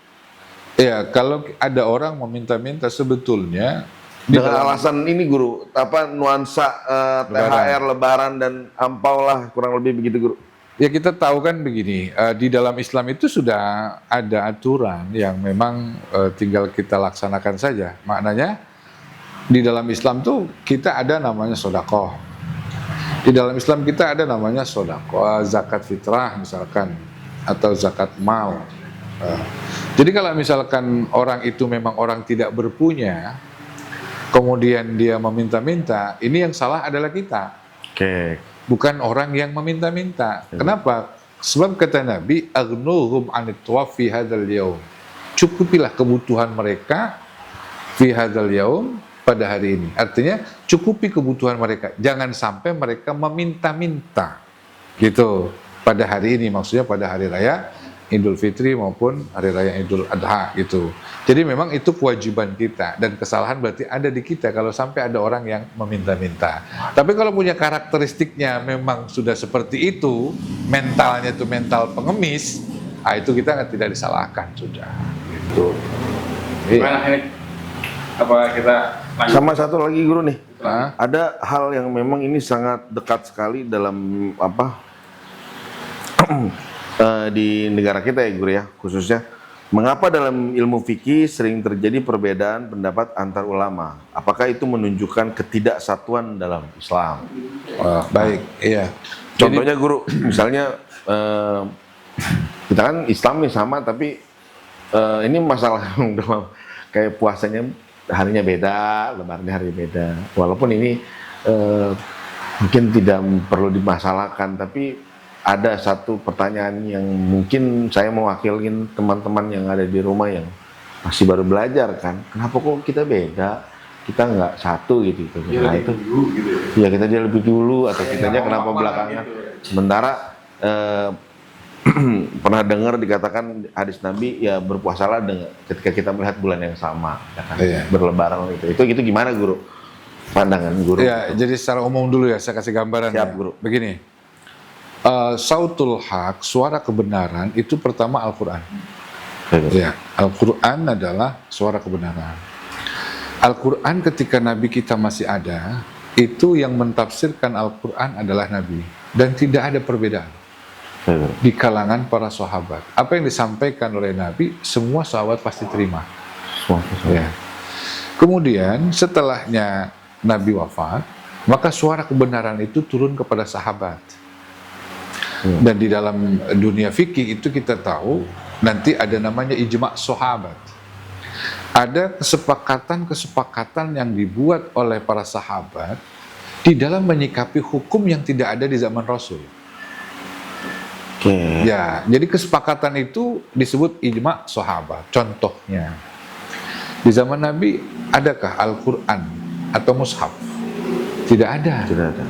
Ya, kalau ada orang meminta-minta sebetulnya dengan alasan ini guru, apa nuansa THR, lebaran dan ampau lah, kurang lebih begitu guru. Ya kita tahu kan begini, di dalam Islam itu sudah ada aturan yang memang tinggal kita laksanakan saja. Maknanya di dalam Islam tuh kita ada namanya sedekah. Di dalam Islam kita ada namanya sedekah, zakat fitrah misalkan, atau zakat mal. Jadi kalau misalkan orang itu memang orang tidak berpunya, kemudian dia meminta-minta, ini yang salah adalah kita. Oke. Bukan orang yang meminta-minta. Kenapa? Sebab kata Nabi, "Aghnuhum 'anit fi hadzal yaum." Cukupilah kebutuhan mereka fi hadzal yaum, pada hari ini. Artinya cukupi kebutuhan mereka. Jangan sampai mereka meminta-minta. Gitu. Pada hari ini, maksudnya pada hari raya Idul Fitri maupun hari raya Idul Adha gitu. Jadi memang itu kewajiban kita, dan kesalahan berarti ada di kita kalau sampai ada orang yang meminta-minta. Tapi kalau punya karakteristiknya memang sudah seperti itu, mentalnya itu mental pengemis, itu kita tidak disalahkan sudah. Gitu. Gimana ini? Apa kita lanjut? Sama satu lagi guru nih. Hah? Ada hal yang memang ini sangat dekat sekali dalam di negara kita ya guru ya, khususnya mengapa dalam ilmu fikih sering terjadi perbedaan pendapat antar ulama? Apakah itu menunjukkan ketidaksatuan dalam Islam? Baik, iya. Contohnya guru, misalnya kita kan Islam nih sama, tapi ini masalah kayak puasanya harinya beda, lebarannya hari beda. Walaupun ini mungkin tidak perlu dimasalahkan, tapi ada satu pertanyaan yang mungkin saya mewakilin teman-teman yang ada di rumah yang masih baru belajar kan. Kenapa kok kita beda? Kita nggak satu gitu. Nah itu, ya kita dia lebih dulu atau kitanya kenapa belakangan? Sementara pernah dengar dikatakan hadis Nabi ya berpuasalah ketika kita melihat bulan yang sama, ya kan? Berlebaran gitu. Itu gimana guru? pandangan guru. Ya, jadi secara umum dulu ya, saya kasih gambaran. Siap, ya. Guru. Begini, sautul haq, suara kebenaran itu pertama Al-Quran. Ya, Al-Quran adalah suara kebenaran. Al-Quran ketika Nabi kita masih ada, itu yang mentafsirkan Al-Quran adalah Nabi. Dan tidak ada perbedaan di kalangan para sahabat. Apa yang disampaikan oleh Nabi, semua sahabat pasti terima. Ya. Kemudian setelahnya Nabi wafat, maka suara kebenaran itu turun kepada sahabat. Dan di dalam dunia fikih itu kita tahu nanti ada namanya ijma' sahabat. Ada kesepakatan-kesepakatan yang dibuat oleh para sahabat di dalam menyikapi hukum yang tidak ada di zaman Rasul. Ya, jadi kesepakatan itu disebut ijma' sahabat. Contohnya, di zaman Nabi adakah Al-Quran atau mushaf? Tidak ada. Tidak ada.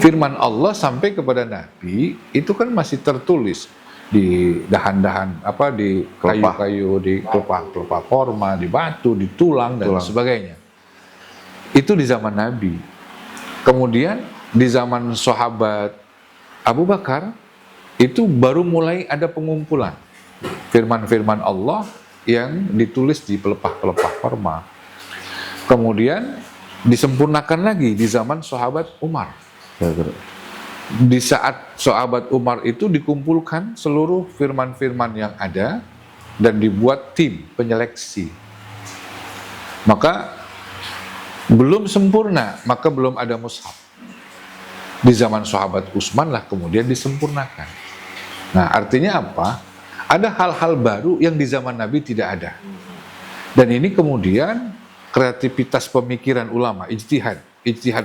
Firman Allah sampai kepada Nabi itu kan masih tertulis di dahan-dahan di kayu-kayu, di kelopak korma, di batu, di tulang dan sebagainya. Itu di zaman Nabi. Kemudian di zaman sahabat Abu Bakar itu baru mulai ada pengumpulan firman-firman Allah yang ditulis di pelepah-pelepah korma. Kemudian disempurnakan lagi di zaman sahabat Umar. Di saat sahabat Umar itu dikumpulkan seluruh firman-firman yang ada dan dibuat tim penyeleksi. Maka belum sempurna, maka belum ada mushaf. Di zaman sahabat Utsman lah kemudian disempurnakan. Nah, artinya apa? Ada hal-hal baru yang di zaman Nabi tidak ada. Dan ini kemudian kreativitas pemikiran ulama, ijtihad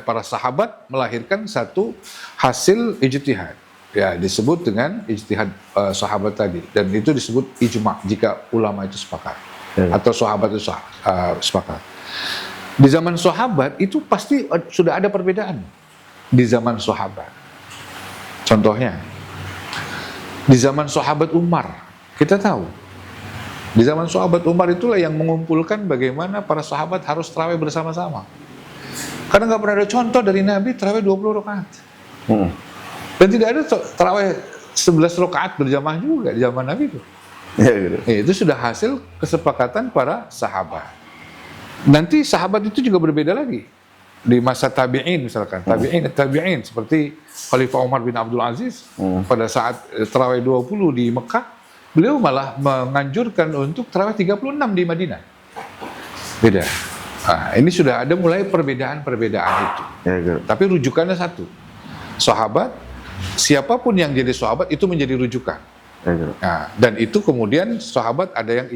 para sahabat melahirkan satu hasil ijtihad. Ya, disebut dengan ijtihad sahabat tadi, dan itu disebut ijma' jika ulama itu sepakat atau sahabat itu sepakat. Di zaman sahabat itu pasti sudah ada perbedaan. Di zaman sahabat, contohnya di zaman sahabat Umar, kita tahu di zaman sahabat Umar itulah yang mengumpulkan bagaimana para sahabat harus tarawih bersama-sama. Karena nggak pernah ada contoh dari Nabi tarawih 20 rakaat. Dan tidak ada tarawih 11 rakaat berjamaah juga di zaman Nabi itu. Ya, gitu. Itu sudah hasil kesepakatan para sahabat. Nanti sahabat itu juga berbeda lagi. Di masa tabi'in misalkan, tabi'in seperti Khalifah Umar bin Abdul Aziz pada saat tarawih 20 di Mekah, beliau malah menganjurkan untuk tarawih 36 di Madinah. Beda. Nah, ini sudah ada mulai perbedaan-perbedaan itu. Ya, gitu. Tapi rujukannya satu. Sahabat, siapapun yang jadi sahabat itu menjadi rujukan. Ya, gitu. Nah, dan itu kemudian sahabat ada yang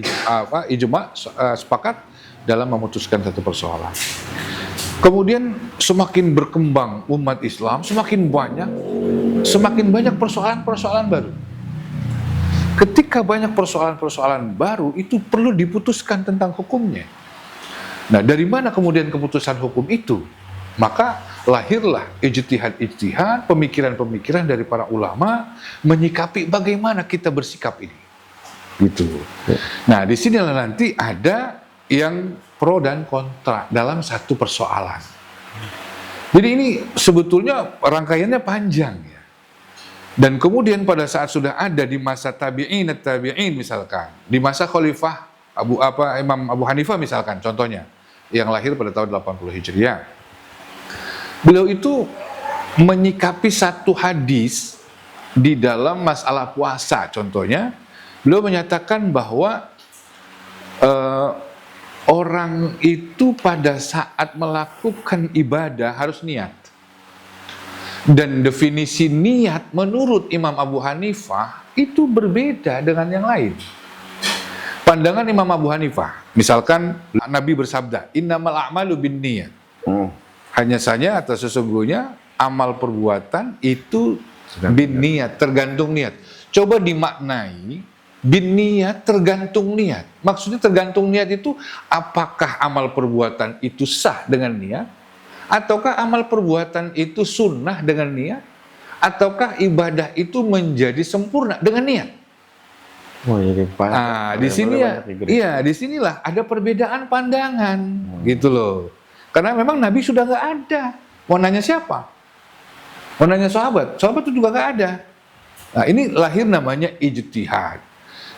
ijma' sepakat dalam memutuskan satu persoalan. Kemudian semakin berkembang umat Islam, semakin banyak persoalan-persoalan baru. Ketika banyak persoalan-persoalan baru, itu perlu diputuskan tentang hukumnya. Nah, dari mana kemudian keputusan hukum itu? Maka lahirlah ijtihad, pemikiran-pemikiran dari para ulama menyikapi bagaimana kita bersikap ini. Gitu. Nah, di sinilah nanti ada yang pro dan kontra dalam satu persoalan. Jadi ini sebetulnya rangkaiannya panjang ya. Dan kemudian pada saat sudah ada di masa tabi'in misalkan, di masa Khalifah Imam Abu Hanifah misalkan contohnya, yang lahir pada tahun 80 Hijriah. Beliau itu menyikapi satu hadis di dalam masalah puasa contohnya, beliau menyatakan bahwa orang itu pada saat melakukan ibadah harus niat. Dan definisi niat menurut Imam Abu Hanifah itu berbeda dengan yang lain. Pandangan Imam Abu Hanifah, misalkan Nabi bersabda, innamal a'malu binniyat. Hanya saja atau sesungguhnya amal perbuatan itu binniyat, tergantung niat. Coba dimaknai binniyat tergantung niat. Maksudnya tergantung niat itu apakah amal perbuatan itu sah dengan niat? Ataukah amal perbuatan itu sunnah dengan niat? Ataukah ibadah itu menjadi sempurna dengan niat? Oh, jadi di sini ya, iya, di sinilah ada perbedaan pandangan, gitu loh. Karena memang Nabi sudah nggak ada. Mau nanya siapa? Mau nanya sahabat? Sahabat itu juga nggak ada. Nah, ini lahir namanya ijtihad.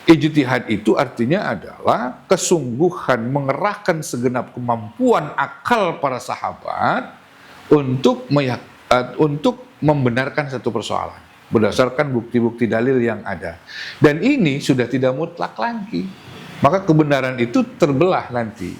Ijtihad itu artinya adalah kesungguhan mengerahkan segenap kemampuan akal para sahabat untuk membenarkan satu persoalan berdasarkan bukti-bukti dalil yang ada. Dan ini sudah tidak mutlak lagi. Maka kebenaran itu terbelah nanti.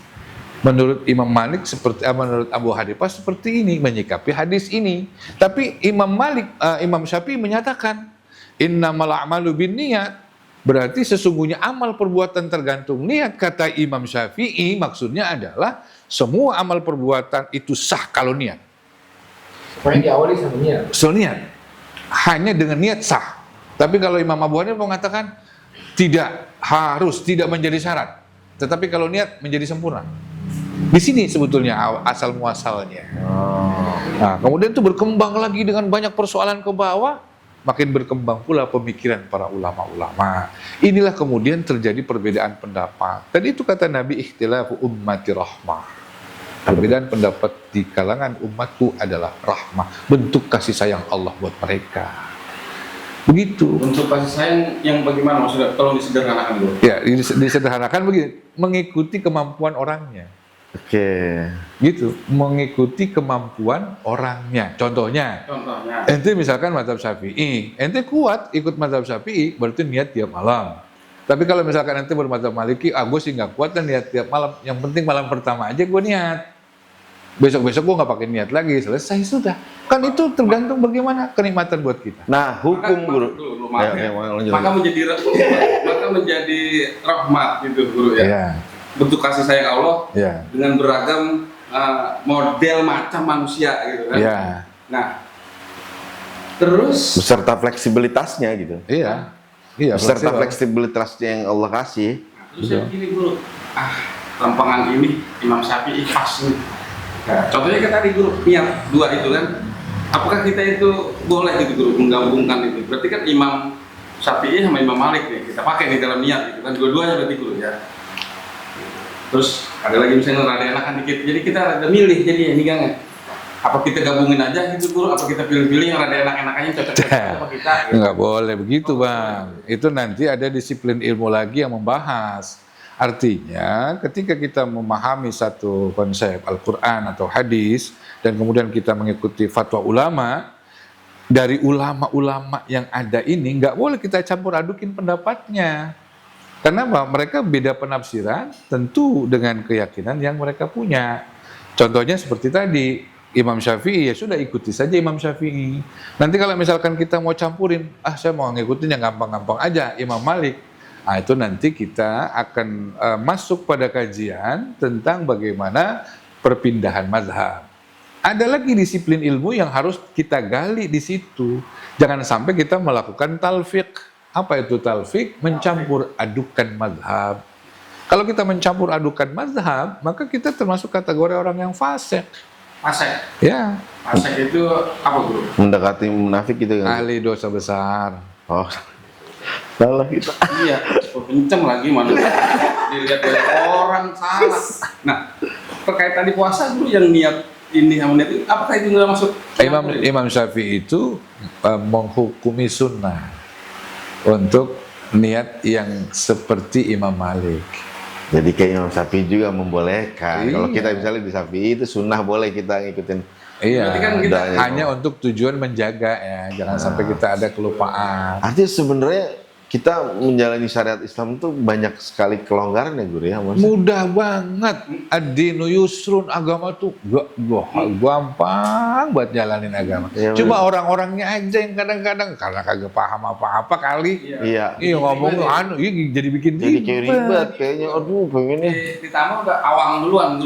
Menurut Imam Malik menurut Abu Hanifah seperti ini menyikapi hadis ini. Tapi Imam Syafi'i menyatakan innamal a'malu binniyat. Berarti sesungguhnya amal perbuatan tergantung niat. Kata Imam Syafi'i maksudnya adalah semua amal perbuatan itu sah kalau niat. Pokoknya diawali sama niat. So niat. Hanya dengan niat sah. Tapi kalau Imam Abu Hanifah mengatakan tidak menjadi syarat. Tetapi kalau niat menjadi sempurna. Di sini sebetulnya asal muasalnya. Nah, kemudian itu berkembang lagi dengan banyak persoalan ke bawah. Makin berkembang pula pemikiran para ulama-ulama. Inilah kemudian terjadi perbedaan pendapat. Tadi itu kata Nabi, ikhtilafu ummati rahmah. Perbedaan pendapat di kalangan umatku adalah rahmah. Bentuk kasih sayang Allah buat mereka. Begitu. Bentuk kasih sayang yang bagaimana maksudnya? Tolong disederhanakan dulu. Ya, disederhanakan begini. Mengikuti kemampuan orangnya. Oke. Gitu, mengikuti kemampuan orangnya. Contohnya, ente misalkan mazhab Syafi'i, ente kuat ikut mazhab Syafi'i, berarti niat tiap malam. Tapi kalau misalkan ente bermazhab Maliki, gue sih nggak kuat dan niat tiap malam. Yang penting malam pertama aja gue niat. Besok-besok gue nggak pakai niat lagi, selesai sudah. Kan itu tergantung bagaimana kenikmatan buat kita. Nah, hukum guru. Maka menjadi rahmat gitu guru ya. Ya. Bentuk kasih sayang Allah Ya. dengan beragam model macam manusia gitu kan. Ya. Nah, terus Beserta fleksibilitasnya gitu. Iya. Iya. Beserta fleksibel. fleksibilitasnya yang Allah kasih. terus yang begini guru, lempengan ini Imam Syafi'i pas nih. Nah, contohnya kan tadi guru niat dua itu kan. Apakah kita itu boleh gitu guru menggabungkan itu? Berarti kan Imam Syafi'i sama Imam Malik nih kita pakai di dalam niat gitu kan, dua-duanya berarti guru ya. Terus ada lagi misalnya rada enakan dikit, jadi kita rada milih jadi ini kan. Apa kita gabungin aja gitu guru, apa kita pilih-pilih yang rada enak-enakannya cocok sama kita gitu. Nggak boleh begitu Bang. Itu nanti ada disiplin ilmu lagi yang membahas. Artinya ketika kita memahami satu konsep Al-Quran atau hadis dan kemudian kita mengikuti fatwa ulama, dari ulama-ulama yang ada ini nggak boleh kita campur adukin pendapatnya. Karena apa? Mereka beda penafsiran tentu dengan keyakinan yang mereka punya. Contohnya seperti tadi, Imam Syafi'i ya sudah ikuti saja Imam Syafi'i. Nanti kalau misalkan kita mau campurin, saya mau ngikutin yang gampang-gampang aja Imam Malik. Nah, itu nanti kita akan masuk pada kajian tentang bagaimana perpindahan mazhab. Ada lagi disiplin ilmu yang harus kita gali di situ. Jangan sampai kita melakukan talfiq. Apa itu talfiq? Mencampur adukan mazhab. Kalau kita mencampur adukan mazhab, maka kita termasuk kategori orang yang fasik. Fasik. Ya. Fasik itu apa guru? Mendekati munafik gitu kan. Ahli dosa besar. Oh. Salah kita. Iya, kenceng lagi mana dilihat dari orang salah. Nah, terkait tadi puasa dulu yang niat ini sama niat itu, apakah itu nggak masuk? Imam Syafi'i itu menghukumi sunnah untuk niat yang seperti Imam Malik. Jadi kayak Imam Syafi'i juga membolehkan. Iya. Kalau kita misalnya di Syafi'i itu sunnah boleh kita ngikutin. Iya, Berarti kan kita hanya untuk tujuan menjaga ya, jangan sampai kita ada kelupaan. Artinya sebenarnya kita menjalani syariat Islam itu banyak sekali kelonggaran ya guru ya Mas? Mudah banget. Ad-dinu yusrun, agama tuh gampang buat jalanin agama. Ya, Cuma orang-orangnya aja yang kadang-kadang karena kagak paham apa-apa kali. Iya. Iya ngomong jadi bikin Jadi kayak ribet kayaknya. Aduh pengennya. Ditambah udah awang duluan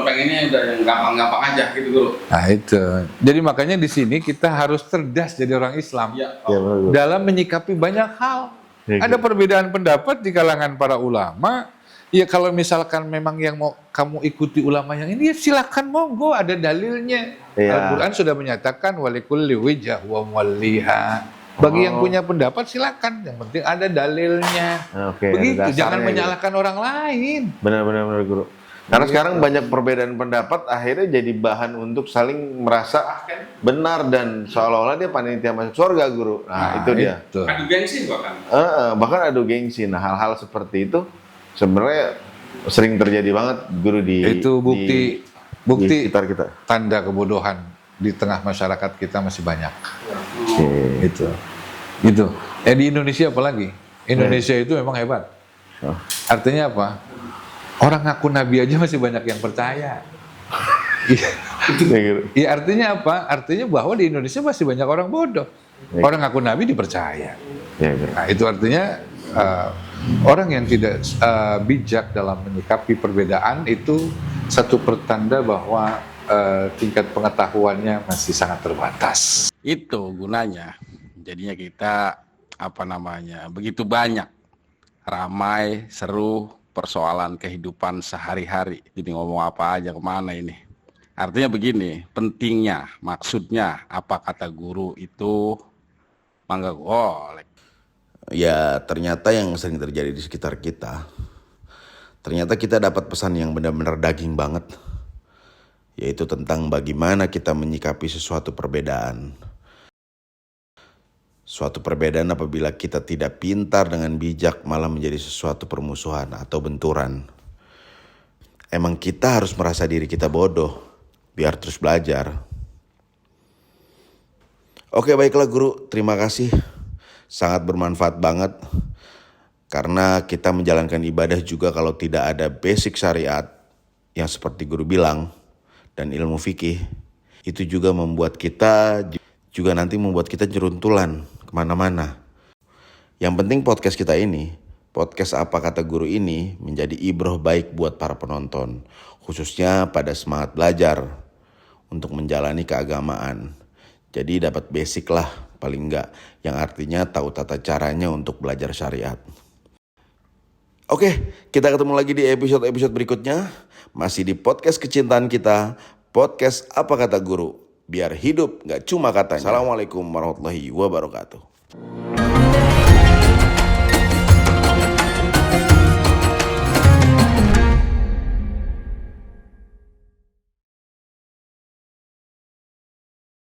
pengennya udah yang gampang-gampang aja gitu guru. Nah itu. Jadi makanya di sini kita harus cerdas jadi orang Islam Iya. Ya, benar, guru. dalam menyikapi banyak hal. Ya, Ada perbedaan pendapat di kalangan para ulama. Ya kalau misalkan memang yang mau kamu ikuti ulama yang ini, ya silakan monggo, ada dalilnya. Iya. Al-Quran sudah menyatakan walikulli wijah wa muwalliha. Bagi yang punya pendapat silakan, yang penting ada dalilnya. Oke, Begitu, ada dasarnya jangan gitu. menyalahkan orang lain. Benar guru. Karena sekarang banyak perbedaan pendapat, akhirnya jadi bahan untuk saling merasa benar dan seolah-olah dia panitia masuk surga, Guru. Nah, itu dia. Adu gengsi bahkan. Bahkan adu gengsi. Nah, hal-hal seperti itu sebenarnya sering terjadi banget, Guru, itu bukti di sekitar kita. Tanda kebodohan di tengah masyarakat kita masih banyak. Itu. Di Indonesia apalagi? Indonesia itu memang hebat. Artinya apa? Orang ngaku nabi aja masih banyak yang percaya. Iya, artinya apa? Artinya bahwa di Indonesia masih banyak orang bodoh. Orang ngaku nabi dipercaya. Nah, itu artinya orang yang tidak bijak dalam menyikapi perbedaan itu satu pertanda bahwa tingkat pengetahuannya masih sangat terbatas. Itu gunanya. Jadinya kita begitu banyak ramai, seru persoalan kehidupan sehari-hari. Jadi ngomong apa aja kemana ini. Artinya begini, pentingnya, maksudnya apa kata guru itu mangga golek. Ya ternyata yang sering terjadi di sekitar kita, ternyata kita dapat pesan yang benar-benar daging banget, yaitu tentang bagaimana kita menyikapi sesuatu perbedaan. Suatu perbedaan apabila kita tidak pintar dengan bijak malah menjadi sesuatu permusuhan atau benturan. Emang kita harus merasa diri kita bodoh biar terus belajar. Oke, baiklah Guru, terima kasih. Sangat bermanfaat banget. Karena kita menjalankan ibadah juga kalau tidak ada basic syariat yang seperti Guru bilang dan ilmu fikih, itu juga membuat kita jeruntulan kemana-mana. Yang penting podcast kita ini, podcast Apa Kata Guru ini menjadi ibroh baik buat para penonton, khususnya pada semangat belajar untuk menjalani keagamaan. Jadi dapat basic lah paling enggak, yang artinya tahu tata caranya untuk belajar syariat. Oke, kita ketemu lagi di episode-episode berikutnya, masih di podcast kecintaan kita, podcast Apa Kata Guru. Biar hidup gak cuma katanya. Assalamualaikum warahmatullahi wabarakatuh.